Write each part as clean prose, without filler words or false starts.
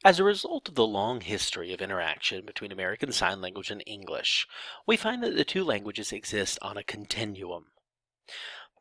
As a result of the long history of interaction between American Sign Language and English, we find that the two languages exist on a continuum.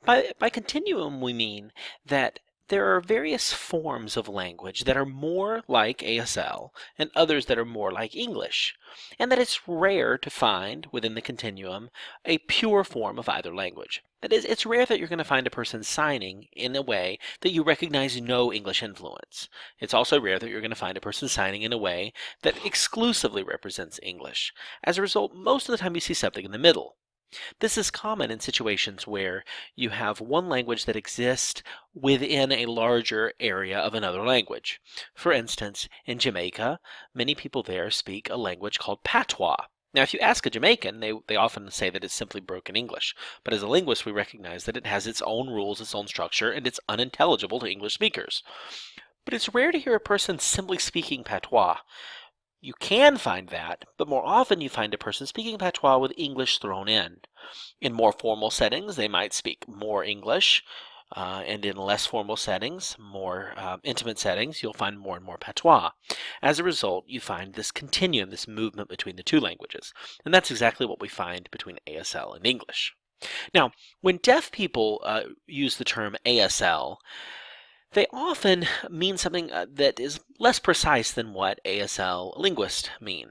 By continuum, we mean that there are various forms of language that are more like ASL and others that are more like English, and that it's rare to find within the continuum a pure form of either language. That is, it's rare that you're going to find a person signing in a way that you recognize no English influence. It's also rare that you're going to find a person signing in a way that exclusively represents English. As a result, most of the time you see something in the middle. This is common in situations where you have one language that exists within a larger area of another language. For instance, in Jamaica, many people there speak a language called patois. Now, if you ask a Jamaican, they often say that it's simply broken English. But as a linguist, we recognize that it has its own rules, its own structure, and it's unintelligible to English speakers. But it's rare to hear a person simply speaking patois. You can find that, but more often you find a person speaking patois with English thrown in. In more formal settings, they might speak more English, and in less formal settings, more intimate settings, you'll find more and more patois. As a result, you find this continuum, this movement between the two languages, and that's exactly what we find between ASL and English. Now, when deaf people use the term ASL, they often mean something that is less precise than what ASL linguists mean.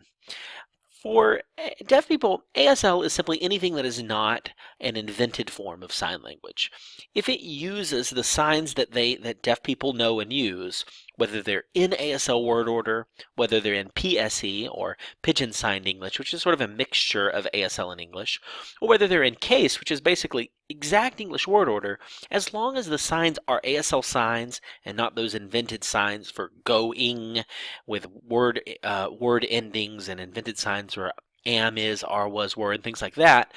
For deaf people, ASL is simply anything that is not an invented form of sign language. If it uses the signs that deaf people know and use, whether they're in ASL word order, whether they're in PSE or Pigeon Signed English, which is sort of a mixture of ASL and English, or whether they're in CASE, which is basically exact English word order, as long as the signs are ASL signs and not those invented signs for going with word endings and invented signs where am is, are, was, were, and things like that,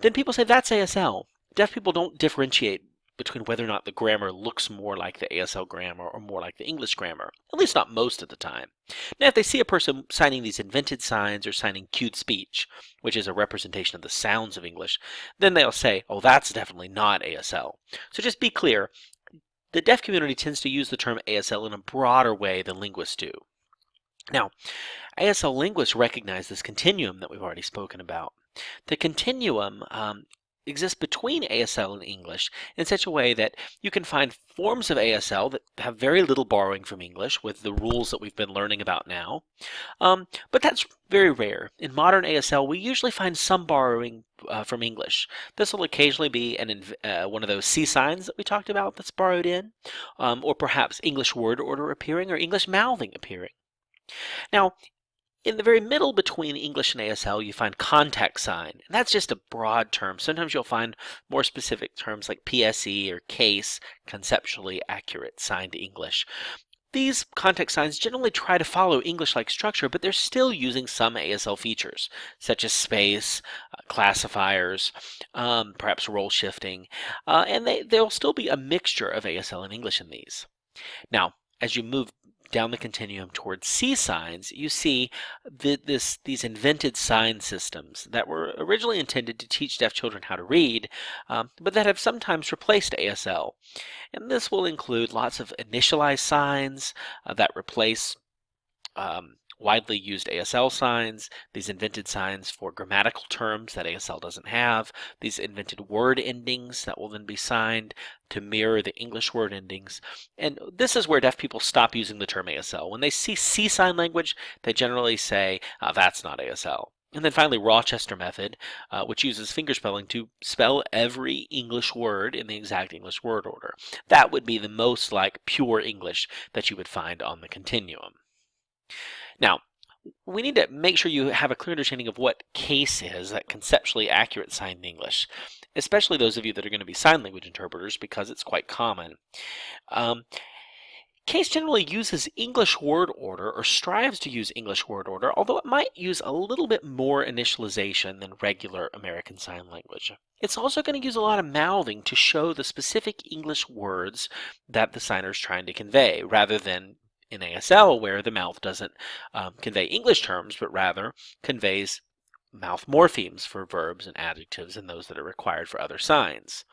then people say that's ASL. Deaf people don't differentiate between whether or not the grammar looks more like the ASL grammar or more like the English grammar, at least not most of the time. Now, if they see a person signing these invented signs or signing cued speech, which is a representation of the sounds of English, then they'll say, oh, that's definitely not ASL. So just be clear, the deaf community tends to use the term ASL in a broader way than linguists do. Now, ASL linguists recognize this continuum that we've already spoken about. The continuum exists between ASL and English in such a way that you can find forms of ASL that have very little borrowing from English with the rules that we've been learning about now. But that's very rare. In modern ASL, we usually find some borrowing from English. This will occasionally be one of those C signs that we talked about that's borrowed in, or perhaps English word order appearing or English mouthing appearing. Now, in the very middle between English and ASL, you find contact sign. And that's just a broad term. Sometimes you'll find more specific terms like PSE or CASE, conceptually accurate signed English. These contact signs generally try to follow English-like structure, but they're still using some ASL features, such as space, classifiers, perhaps role shifting, and there'll still be a mixture of ASL and English in these. Now, as you move down the continuum towards C signs, you see these invented sign systems that were originally intended to teach deaf children how to read, but that have sometimes replaced ASL. And this will include lots of initialized signs that replace widely used ASL signs, these invented signs for grammatical terms that ASL doesn't have, these invented word endings that will then be signed to mirror the English word endings. And this is where deaf people stop using the term ASL. When they see C sign language, they generally say, that's not ASL. And then finally, Rochester method, which uses fingerspelling to spell every English word in the exact English word order. That would be the most like pure English that you would find on the continuum. Now, we need to make sure you have a clear understanding of what CASE is, that conceptually accurate signed English, especially those of you that are going to be sign language interpreters, because it's quite common. CASE generally uses English word order, or strives to use English word order, although it might use a little bit more initialization than regular American Sign Language. It's also going to use a lot of mouthing to show the specific English words that the signer is trying to convey, rather than in ASL, where the mouth doesn't convey English terms, but rather conveys mouth morphemes for verbs and adjectives and those that are required for other signs.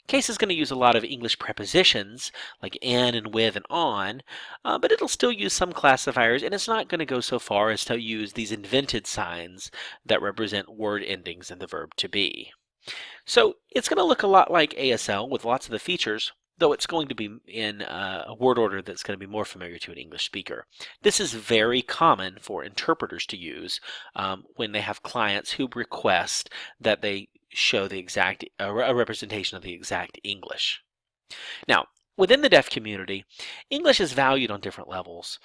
Case is going to use a lot of English prepositions like in and with and on, but it'll still use some classifiers, and it's not going to go so far as to use these invented signs that represent word endings in the verb to be. So it's going to look a lot like ASL with lots of the features, though it's going to be in a word order that's going to be more familiar to an English speaker. This is very common for interpreters to use when they have clients who request that they show the exact a representation of the exact English. Now, within the deaf community, English is valued on different levels.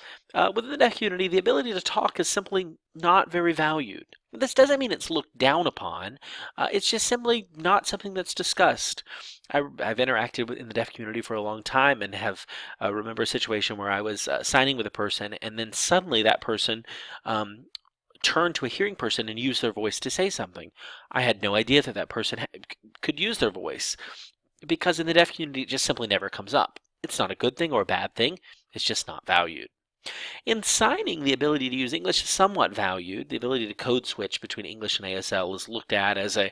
Within the deaf community, the ability to talk is simply not very valued. This doesn't mean it's looked down upon. It's just simply not something that's discussed. I've interacted in the deaf community for a long time and have remember a situation where I was signing with a person, and then suddenly that person turn to a hearing person and use their voice to say something. I had no idea that that person could use their voice, because in the deaf community it just simply never comes up. It's not a good thing or a bad thing, it's just not valued. In signing, the ability to use English is somewhat valued. The ability to code switch between English and ASL is looked at as a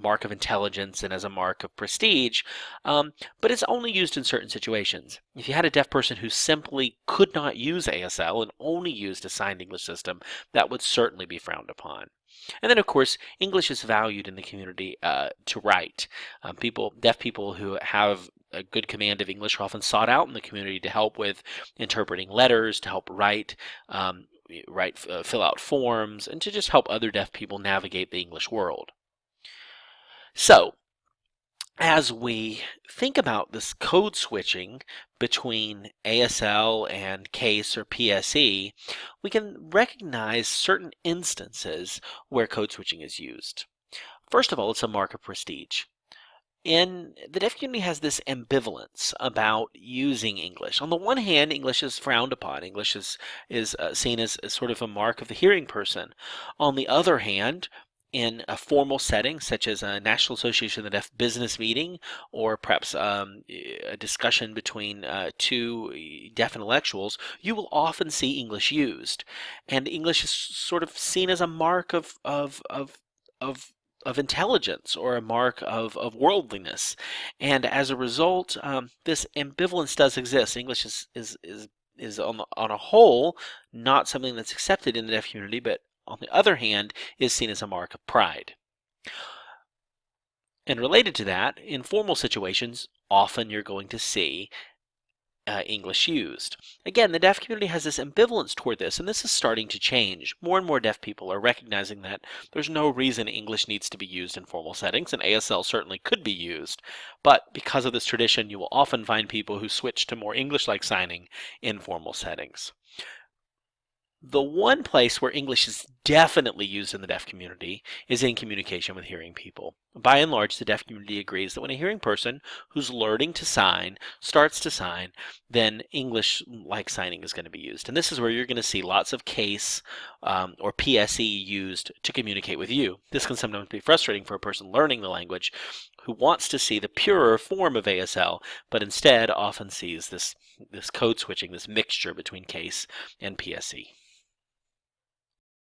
mark of intelligence and as a mark of prestige, but it's only used in certain situations. If you had a deaf person who simply could not use ASL and only used a signed English system, that would certainly be frowned upon. And then, of course, English is valued in the community to write. Deaf people who have a good command of English are often sought out in the community to help with interpreting letters, to help fill out forms, and to just help other deaf people navigate the English world. So, as we think about this code switching between ASL and CASE or PSE, we can recognize certain instances where code switching is used. First of all, it's a mark of prestige. The deaf community has this ambivalence about using English. On the one hand, English is frowned upon. English is seen as sort of a mark of the hearing person. On the other hand, in a formal setting, such as a National Association of the Deaf business meeting, or perhaps a discussion between two deaf intellectuals, you will often see English used. And English is sort of seen as a mark of intelligence or a mark of worldliness. And as a result, this ambivalence does exist. English is on a whole not something that's accepted in the deaf community, but on the other hand is seen as a mark of pride. And related to that, in formal situations, often you're going to see English used. Again, the deaf community has this ambivalence toward this, and this is starting to change. More and more deaf people are recognizing that there's no reason English needs to be used in formal settings, and ASL certainly could be used. But because of this tradition, you will often find people who switch to more English-like signing in formal settings. The one place where English is definitely used in the deaf community is in communication with hearing people. By and large, the deaf community agrees that when a hearing person who's learning to sign starts to sign, then English-like signing is going to be used. And this is where you're going to see lots of CASE or PSE used to communicate with you. This can sometimes be frustrating for a person learning the language who wants to see the purer form of ASL, but instead often sees this code switching, this mixture between CASE and PSE.